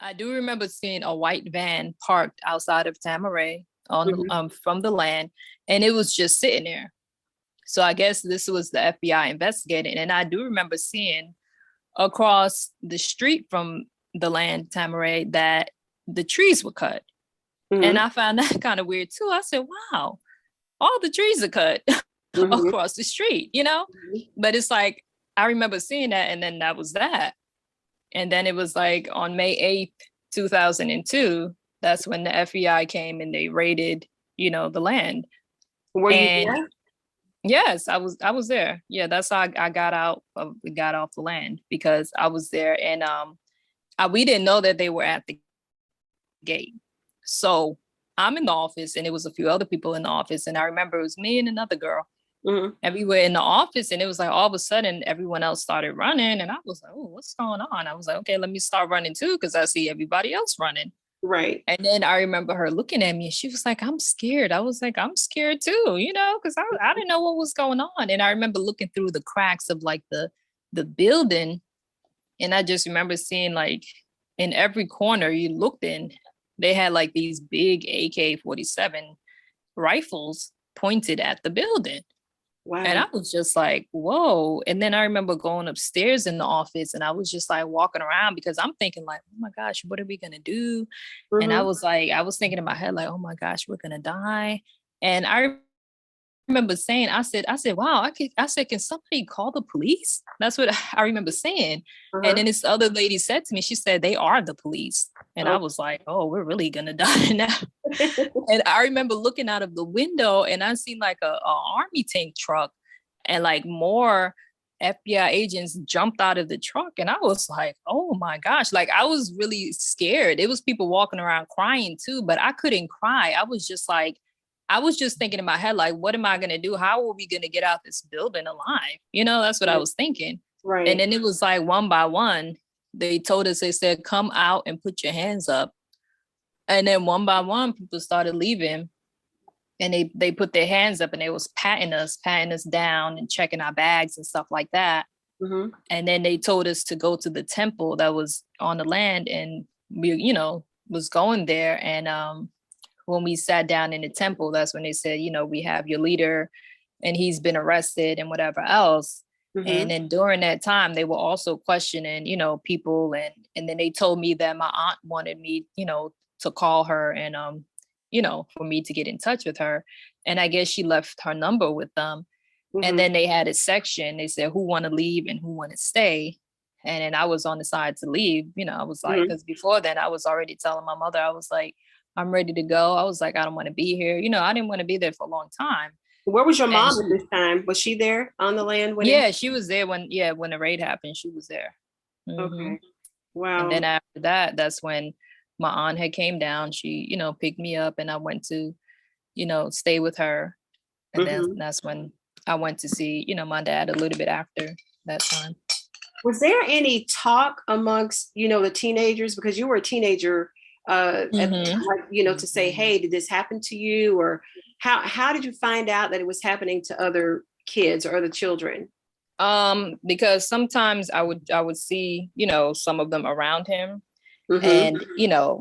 I do remember seeing a white van parked outside of Tamaray on Mhm. from the land, and it was just sitting there. So I guess this was the FBI investigating, and I do remember seeing across the street from the land Tamaray that the trees were cut, and Mhm. I found that kind of weird too. I said, "Wow, all the trees are cut Mhm. across the street," you know? But it's like I remember seeing that, and then that was that. And then it was like on May 8th, 2002, that's when the FBI came and they raided, the land. Were you And there? yes, I was there. Yeah, that's how I got off the land because I was there and we didn't know that they were at the gate. So I'm in the office and it was a few other people in the office. And I remember it was me and another girl. Mhm. And we were in the office and it was like all of a sudden everyone else started running. And I was like, oh, what's going on? I was like, okay, let me start running too, because I see everybody else running. Right. And then I remember her looking at me and she was like, I'm scared. I was like, I'm scared too, because I didn't know what was going on. And I remember looking through the cracks of like the building. And I just remember seeing like in every corner you looked in, they had like these big AK-47 rifles pointed at the building. And Wow. I was just like, whoa. And then I remember going upstairs in the office and I was just like walking around because I'm thinking like, oh my gosh, what are we going to do? And I Mhm. was like, I was thinking in my head, like, oh my gosh, we're going to die. And I remember saying, I said, wow, I said, can somebody call the police? That's what I remember saying. And Uh-huh. then this other lady said to me, she said, they are the police. And I Oh. was like, oh, we're really going to die now. And I remember looking out of the window and I seen like a army tank truck and like more FBI agents jumped out of the truck. And I was like, oh my gosh. Like I was really scared. It was people walking around crying too, but I couldn't cry. I was just thinking in my head, like, what am I going to do? How are we going to get out this building alive? That's what I Right. was thinking. And Right. then it was like one by one, they told us, they said, come out and put your hands up. And then one by one, people started leaving and they put their hands up and they was patting us down and checking our bags and stuff like that. Mhm. And then they told us to go to the temple that was on the land and we, was going there. And when we sat down in the temple, that's when they said, we have your leader and he's been arrested and whatever else. And Mhm. then during that time, they were also questioning, people. And then they told me that my aunt wanted me, to call her and, for me to get in touch with her. And I guess she left her number with them. And Mhm. then they had a section, they said who want to leave and who want to stay. And then I was on the side to leave, I was like, Mhm. because before then I was already telling my mother, I was like, I'm ready to go. I was like, I don't want to be here. I didn't want to be there for a long time. Where was your And mom at she, this time? Was she there on the land when it yeah, she was there when the raid happened, she was there. Hmm. Okay. And then Wow. after that, that's when my aunt had came down. She, picked me up and I went to, stay with her. And then Mhm. that's when I went to see, my dad a little bit after that time. Was there any talk amongst, the teenagers because you were a teenager at the Hmm. time, like, to say, "Hey, did this happen to you?" or how did you find out that it was happening to other kids or other children? Because sometimes I would see, some of them around him Mhm. and,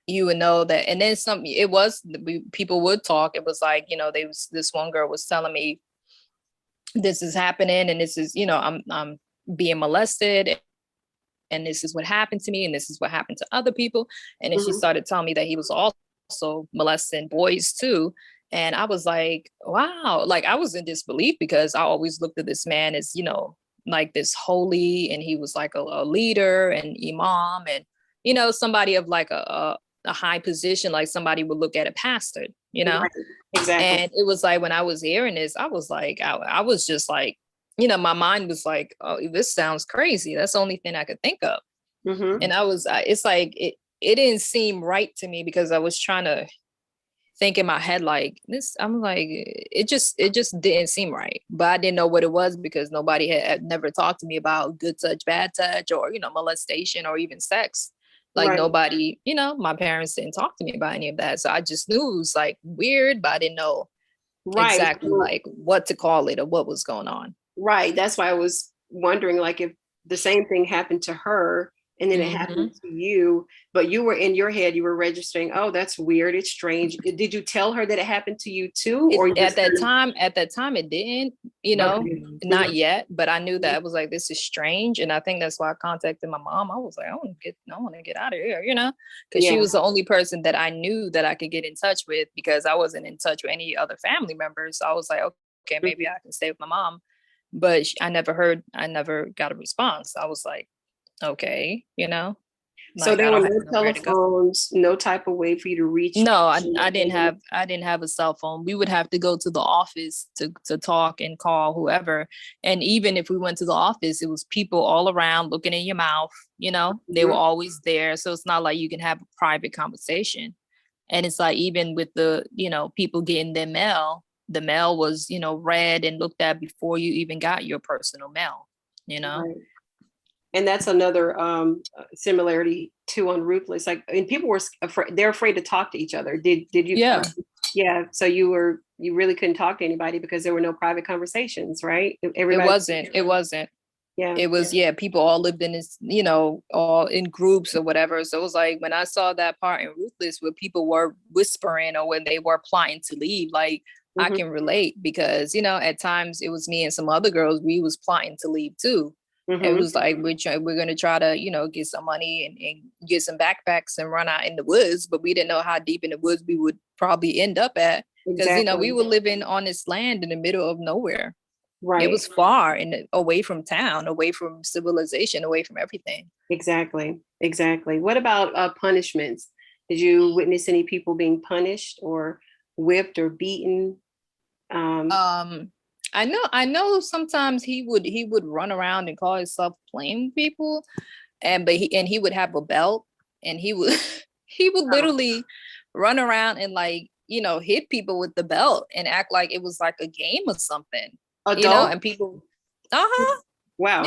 you would know that. And then it was, people would talk. It was like, this one girl was telling me this is happening and this is, I'm being molested and this is what happened to me and this is what happened to other people. And then she Mhm. started telling me that he was also molesting boys too. And I was like, wow, like I was in disbelief because I always looked at this man as, like this holy, and he was like a leader and imam and, somebody of like a high position, like somebody would look at a pastor. Right. Exactly. And it was like when I was hearing this, I was like, I was just like, my mind was like, oh, this sounds crazy. That's the only thing I could think of. Mhm. And it's like, it didn't seem right to me because I was trying to think in my head like this. I'm like, it just didn't seem right. But I didn't know what it was because nobody had never talked to me about good touch, bad touch, or, molestation or even sex. Like Right. nobody, my parents didn't talk to me about any of that. So I just knew it was like weird, but I didn't know Right. exactly So like what to call it or what was going on. right. That's why I was wondering, like, if the same thing happened to her, and then it happened to you, but you were in your head, you were registering, oh, that's weird, it's strange. Did you tell her that it happened to you too? Or At that time it didn't, Okay. not yet, but I knew that it was like, this is strange. And I think that's why I contacted my mom. I was like, I want to get out of here, because she was the only person that I knew that I could get in touch with, because I wasn't in touch with any other family members. So I was like, okay, maybe I can stay with my mom. But I never got a response. I was like, okay, So like, there I were don't have no nowhere to go. telephones, no type of way for you to reach. No, I didn't have a cell phone. We would have to go to the office to talk and call whoever. And even if we went to the office, it was people all around looking in your mouth, they were always there. So it's not like you can have a private conversation. And it's like, even with the, people getting their mail, the mail was, read and looked at before you even got your personal mail, Right. And that's another similarity too on Ruthless. Like, and people were afraid; they're afraid to talk to each other. Did you? Yeah. Yeah. So you really couldn't talk to anybody because there were no private conversations, right? Everybody. It wasn't. Yeah. It was, people all lived in this, all in groups or whatever. So it was like, when I saw that part in Ruthless where people were whispering or when they were plotting to leave, like, I can relate, because, at times it was me and some other girls, we was plotting to leave too. It was like, we're going to try to, get some money and get some backpacks and run out in the woods. But we didn't know how deep in the woods we would probably end up at. Because, we were living on this land in the middle of nowhere. Right. It was far and away from town, away from civilization, away from everything. Exactly. What about punishments? Did you witness any people being punished or whipped or beaten? I know sometimes he would run around and call himself playing people, and he would have a belt, and he would literally run around and, like, hit people with the belt and act like it was like a game or something. Adult? And people Wow.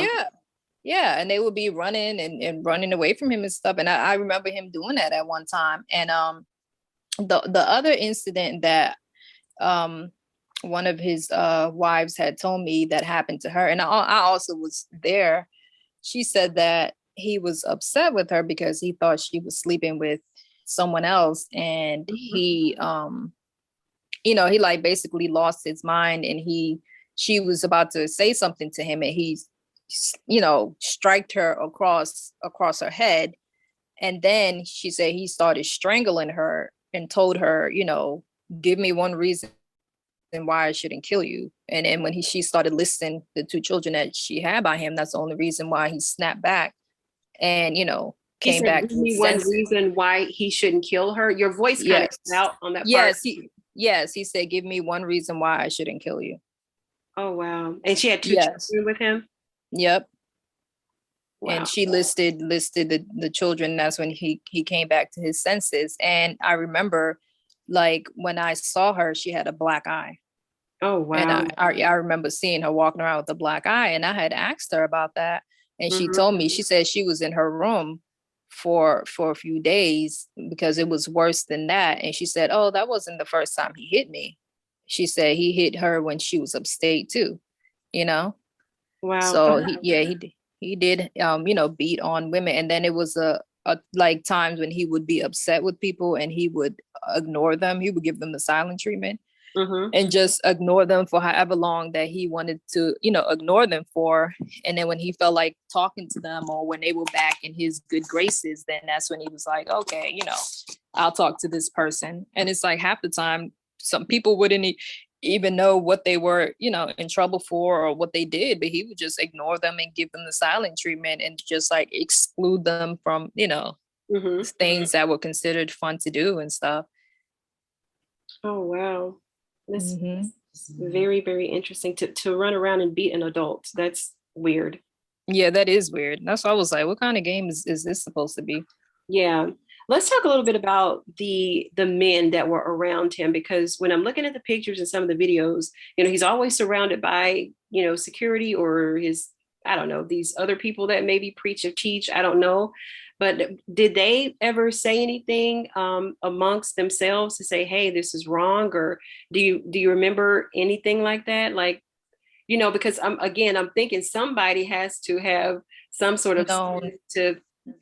Yeah, and they would be running and running away from him and stuff. And I remember him doing that at one time. And the other incident that one of his wives had told me that happened to her, and I also was there. She said that he was upset with her because he thought she was sleeping with someone else, and he he like basically lost his mind, and she was about to say something to him, and he striked her across her head. And then she said he started strangling her and told her, give me one reason why I shouldn't kill you. And then when she started listing the two children that she had by him, that's the only reason why he snapped back and, came back. Give me one reason why he shouldn't kill her. Your voice kind of out on that part. Yes, he said, give me one reason why I shouldn't kill you. Oh, wow. And she had two children with him? Yep. Wow. And she listed the children. That's when he came back to his senses. And I remember, like, when I saw her, she had a black eye. Oh, wow. And I remember seeing her walking around with a black eye, and I had asked her about that. And she told me, she said she was in her room for a few days because it was worse than that. And she said, oh, that wasn't the first time he hit me. She said he hit her when she was upstate too, Wow. So he did, beat on women. And then it was like times when he would be upset with people and he would ignore them. He would give them the silent treatment and just ignore them for however long that he wanted to, ignore them for. And then when he felt like talking to them, or when they were back in his good graces, then that's when he was like, okay, I'll talk to this person. And it's like half the time, some people wouldn't even know what they were, in trouble for or what they did, but he would just ignore them and give them the silent treatment and just like exclude them from, things that were considered fun to do and stuff. Oh, wow. That's very, very interesting to run around and beat an adult. That's weird. Yeah, that is weird. That's why I was like, what kind of game is this supposed to be? Yeah. Let's talk a little bit about the men that were around him, because when I'm looking at the pictures and some of the videos, he's always surrounded by, security or I don't know, these other people that maybe preach or teach. I don't know. But did they ever say anything amongst themselves to say, hey, this is wrong? Or do you remember anything like that? Like, because I'm thinking somebody has to have some sort of to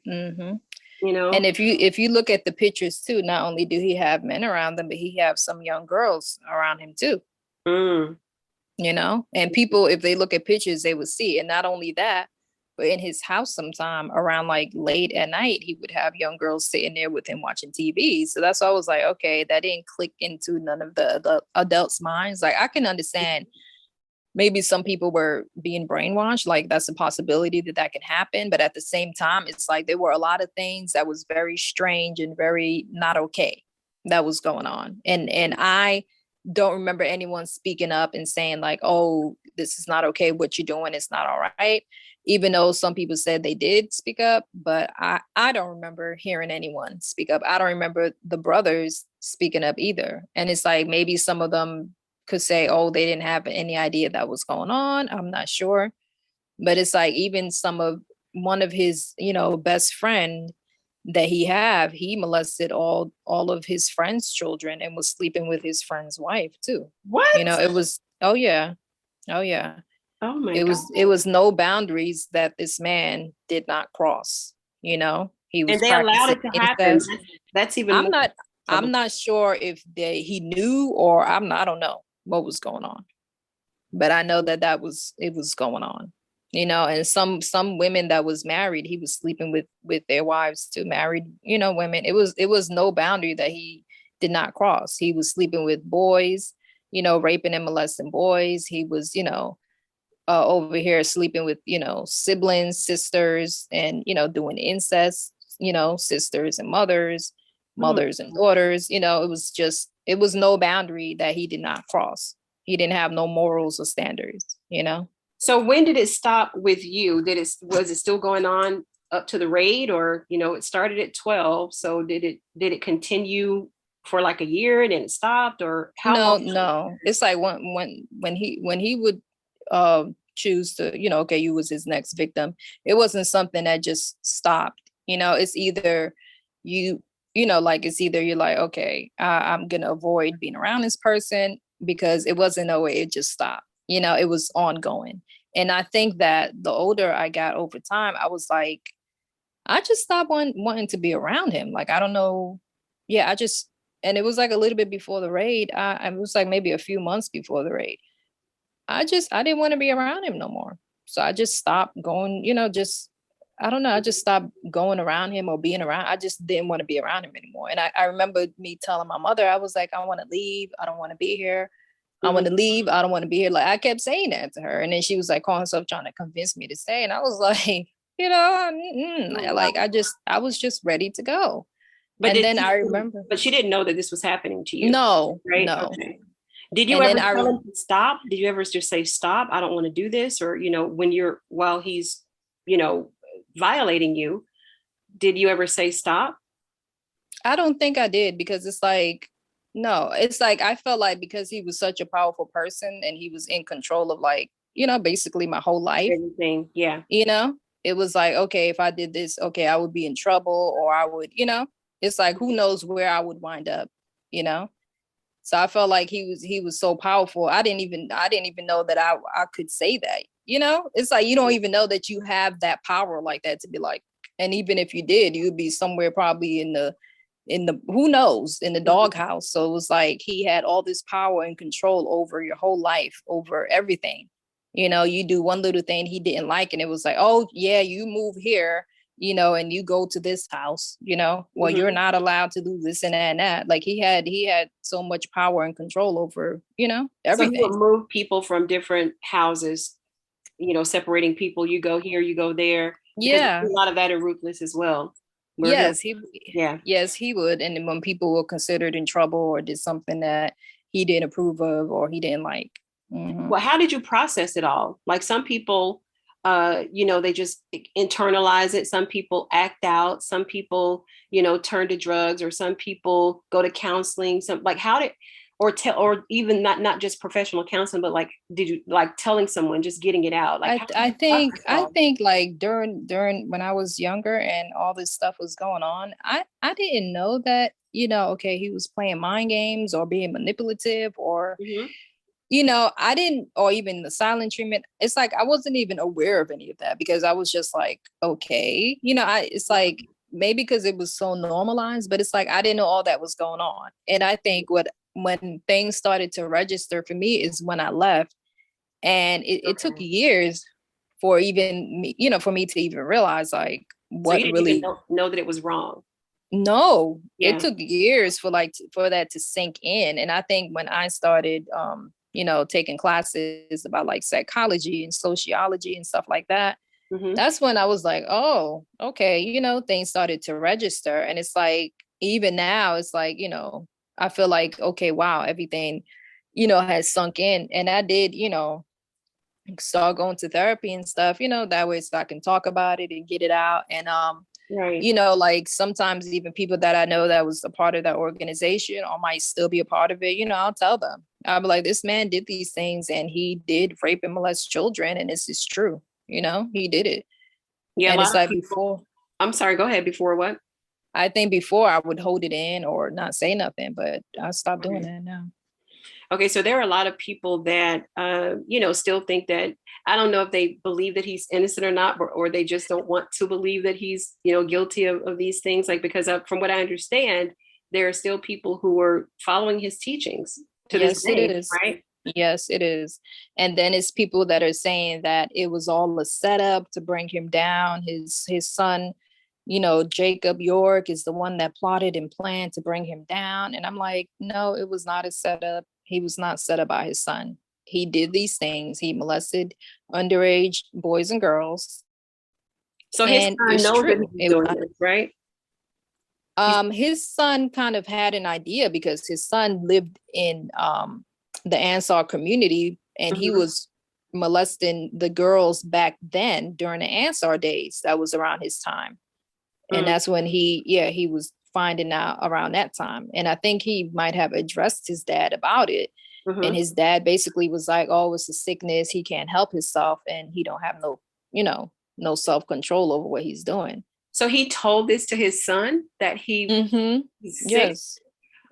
Mm-hmm. You know? And if you look at the pictures too, not only do he have men around him, but he have some young girls around him too. Mm. You know, and people, if they look at pictures, they would see. And not only that, but in his house, sometime around like late at night, he would have young girls sitting there with him watching TV. So that's why I was like, okay, that didn't click into none of the adults' minds. Like I can understand maybe some people were being brainwashed, like that's a possibility that that can happen, but at the same time it's like there were a lot of things that was very strange and very not okay that was going on, and I don't remember anyone speaking up and saying like, oh, this is not okay, what you're doing is not all right, even though some people said they did speak up, but I don't remember hearing anyone speak up. I don't remember the brothers speaking up either, and it's like maybe some of them could say, oh, they didn't have any idea that was going on. I'm not sure. But it's like even some of one of his, you know, best friend that he molested all of his friends' children and was sleeping with his friend's wife too. You know, What? it was, oh yeah. Oh yeah. Oh my It God. was no boundaries that this man did not cross, you know. He And was they allowed practicing it to happen. incest. That's even I'm more not I'm trouble. not sure if he knew, or I don't know what was going on, but I know that it was going on, you know. And some women that was married, he was sleeping with their wives too, married, you know, women. It was no boundary that he did not cross. He was sleeping with boys, you know, raping and molesting boys. He was, you know, over here sleeping with, you know, siblings, sisters, and, you know, doing incest, you know, sisters and mothers, Hmm. mothers and daughters. You know, it was just, it was no boundary that he did not cross. He didn't have no morals or standards, you know. So when did it stop with you? Was it still going on up to the raid, or it started at 12? So did it continue for like a year and then it stopped, or how long? No. It's like when he would choose to, you know, okay, you was his next victim. It wasn't something that just stopped. You know, it's either you, you know, like it's either you're like, okay, I'm gonna avoid being around this person, because it wasn't no way it just stopped. You know, it was ongoing. And I think that the older I got over time, I was like, I just stopped wanting to be around him. Like, I don't know. Yeah, I just, and it was like a little bit before the raid. It was like maybe a few months before the raid. I didn't want to be around him no more. So I just stopped going, you know, just, I don't know. I just stopped going around him or being around. I just didn't want to be around him anymore. And I remember me telling my mother, I was like, I want to leave. I don't want to be here. I want Mhm. to leave. I don't want to be here. Like I kept saying that to her. And then she was like calling herself trying to convince me to stay. And I was like, you know, Oh, wow. like I was just ready to go. But And did then she, I remember, but she didn't know that this was happening to you, no, right? no. Okay. Did you And then ever tell him to stop? Did you ever just say, stop, I don't want to do this? Or, while he's, you know, violating you, did you ever say stop? I don't think I did, because it's like, no, it's like I felt like because he was such a powerful person and he was in control of, like, you know, basically my whole life, Everything. Yeah. you know, it was like, okay, if I did this, okay, I would be in trouble, or I would, you know, it's like who knows where I would wind up, you know. So I felt like he was so powerful. I didn't even know that I could say that. You know, it's like you don't even know that you have that power like that to be like, and even if you did, you'd be somewhere probably in the who knows, in the Mhm. doghouse. So it was like he had all this power and control over your whole life, over everything. You know, you do one little thing he didn't like, and it was like, oh yeah, you move here, you know, and you go to this house, you know, well, you're Mhm. not allowed to do this and that and that. Like he had so much power and control over, you know, So he everything. would move people from different houses, separating people. You go here, you go there, because we Yeah. do a lot of that in Ruthless as well, where he'll, Yes, he yeah. yes, he would. And then when people were considered in trouble or did something that he didn't approve of or he didn't like. Hmm. Well, how did you process it all? Like some people, they just internalize it. Some people act out. Some people, turn to drugs, or some people go to counseling. Some like how did, or even not just professional counseling, but like, did you like telling someone, just getting it out? Like, how did you process it I all? think like during when I was younger and all this stuff was going on, I didn't know that, you know, okay, he was playing mind games or being manipulative or Mm-hmm. I didn't, or even the silent treatment. It's like I wasn't even aware of any of that because I was just like, okay, it's like maybe because it was so normalized, but it's like I didn't know all that was going on. And I think when things started to register for me is when I left, and it took Okay. years for even me, for me to even realize like So you what didn't even really. know that it was wrong. No, it Yeah. took years for for that to sink in. And I think when I started taking classes about like psychology and sociology and stuff like that, Mm-hmm. that's when I was like, oh, okay, things started to register. And it's like even now, it's like, I feel like, okay, wow, everything, has sunk in. And I did, start going to therapy and stuff, that way so I can talk about it and get it out. And Right. like sometimes even people that I know that was a part of that organization or might still be a part of it, I'll tell them. I'll be like, this man did these things and he did rape and molest children, and this is true. He did it. Yeah, a And lot it's of like people. before, I'm sorry, go ahead. Before what? I think before I would hold it in or not say nothing, but I stopped doing Right. that now. Okay, so there are a lot of people that still think that, I don't know if they believe that he's innocent or not, or they just don't want to believe that he's guilty of these things. Like because from what I understand, there are still people who are following his teachings to this Yes, it day, is. right? Yes, it is. And then it's people that are saying that it was all a setup to bring him down. His son, Jacob York is the one that plotted and planned to bring him down. And I'm like, no, it was not a setup. He was not set up by his son. He did these things. He molested underage boys and girls. So his And son it's knows that true. he's It was doing not. this, right? He's, His son kind of had an idea because his son lived in the Ansar community, and he mhm. was molesting the girls back then during the Ansar days. That was around his time. And Mm, that's when he was finding out around that time. And I think he might have addressed his dad about it. And mhm. his dad basically was like, oh, it's a sickness. He can't help himself and he don't have no self-control over what he's doing. So he told this to his son that Mm-hmm. he's sick. Yes.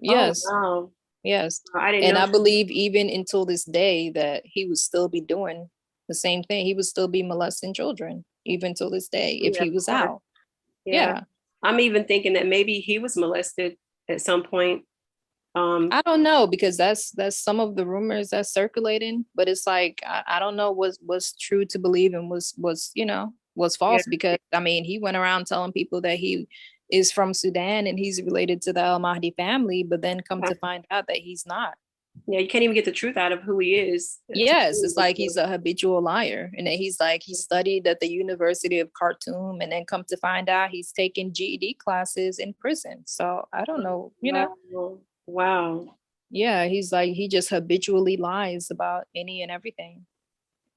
Oh Yes. wow, Yes. I didn't And know. I believe even until this day that he would still be doing the same thing. He would still be molesting children, even till this day, if Yeah, he of was course. out. Yeah, Yeah. I'm even thinking that maybe he was molested at some point. Um, I don't know because that's some of the rumors that's circulating, but it's like I don't know what's true to believe and was yeah, false, because I mean he went around telling people that he is from Sudan and he's related to the Al Mahdi family, but then come to find out that he's not. yeah, you can't even get the truth out of who he is. Yes, it's like he's a habitual liar, and then he's like he studied at the University of Khartoum, and then come to find out he's taking GED classes in prison. So I don't know. Wow, wow. Yeah, he's like he just habitually lies about any and everything.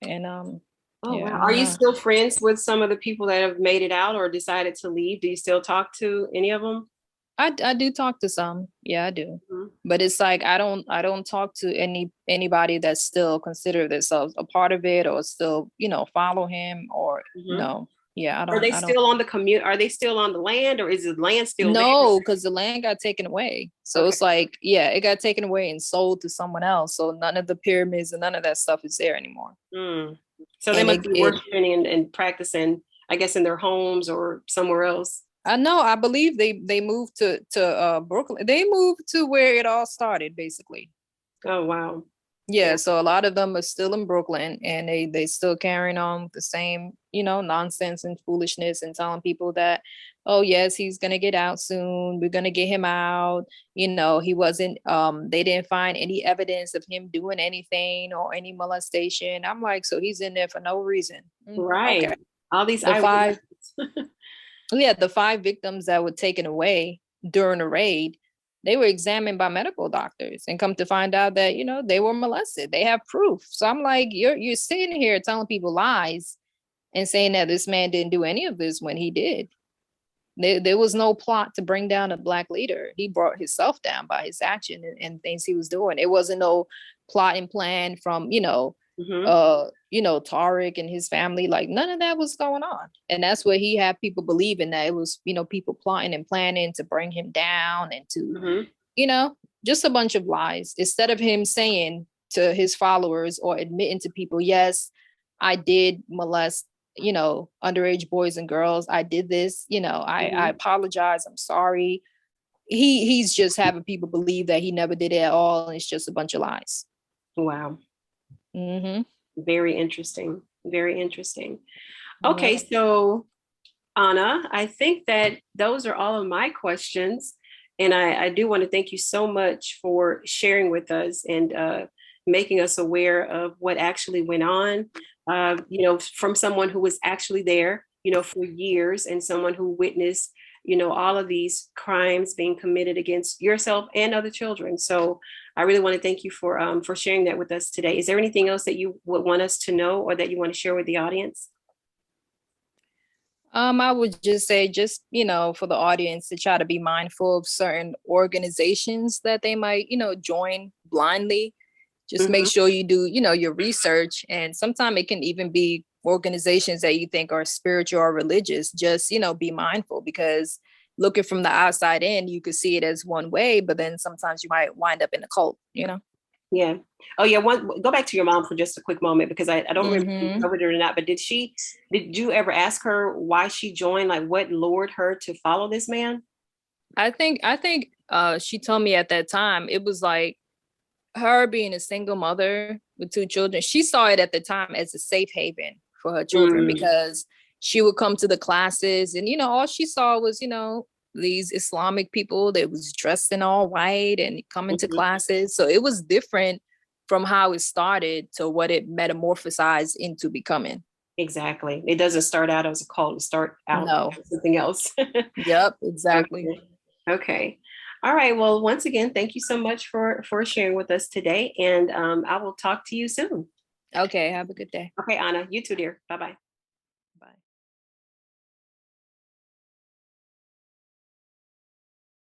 And Oh yeah, wow. I Are don't you know. still friends with some of the people that have made it out or decided to leave? Do you still talk to any of them? I do talk to some. Yeah, I do. Mhm. But it's like I don't talk to anybody that still consider themselves a part of it or still, follow him or Mhm. no. Yeah, I Are don't they I don't still on the commute? Are they still on the land, or is the land still there? No, because the land got taken away. So Okay. it's like, yeah, it got taken away and sold to someone else. So none of the pyramids and none of that stuff is there anymore. Mm. So they And must it, be it worshiping and practicing, I guess, in their homes or somewhere else. I know, I believe they moved to Brooklyn. They moved to where it all started, basically. Oh wow. Yeah, Yeah. so a lot of them are still in Brooklyn and they still carrying on with the same, nonsense and foolishness and telling people that, oh yes, he's gonna get out soon. We're gonna get him out. He wasn't they didn't find any evidence of him doing anything or any molestation. I'm like, so he's in there for no reason. Okay. Right. All these The five, eyewitnesses. yeah, the five victims that were taken away during the raid, they were examined by medical doctors and come to find out that, they were molested. They have proof. So I'm like, you're sitting here telling people lies and saying that this man didn't do any of this when he did. There was no plot to bring down a black leader. He brought himself down by his action and things he was doing. It wasn't no plot and plan from, Hmm. Tariq and his family. Like none of that was going on. And that's what he had people believing that it was, people plotting and planning to bring him down and to, Hmm. you know, just a bunch of lies. Instead of him saying, to his followers or admitting to people, yes, I did molest, underage boys and girls. I did this, I apologize. I'm sorry. He's just having people believe that he never did it at all. And it's just a bunch of lies. Wow. Mm-hmm. Very interesting. Very interesting. Okay. So Anna, I think that those are all of my questions. And I do want to thank you so much for sharing with us and making us aware of what actually went on, from someone who was actually there, for years, and someone who witnessed, all of these crimes being committed against yourself and other children. So I really want to thank you for sharing that with us today. Is there anything else that you would want us to know or that you want to share with the audience? I would just say, for the audience to try to be mindful of certain organizations that they might, join blindly. Just make sure you do, your research. And sometimes it can even be organizations that you think are spiritual or religious. Just, be mindful, because looking from the outside in, you could see it as one way, but then sometimes you might wind up in a cult, Yeah. Oh yeah. Go back to your mom for just a quick moment, because I don't remember if you covered it or not, but did you ever ask her why she joined? Like, what lured her to follow this man? I think she told me at that time, it was like her being a single mother with 2 children. She saw it at the time as a safe haven for her children, because she would come to the classes and, all she saw was, these Islamic people that was dressed in all white and coming to classes. So it was different from how it started to what it metamorphosized into becoming. Exactly. It doesn't start out as a cult. It start out as something else. Yep, exactly. Okay. All right. Well, once again, thank you so much for sharing with us today. And I will talk to you soon. Okay. Have a good day. Okay, Anna. You too, dear. Bye-bye.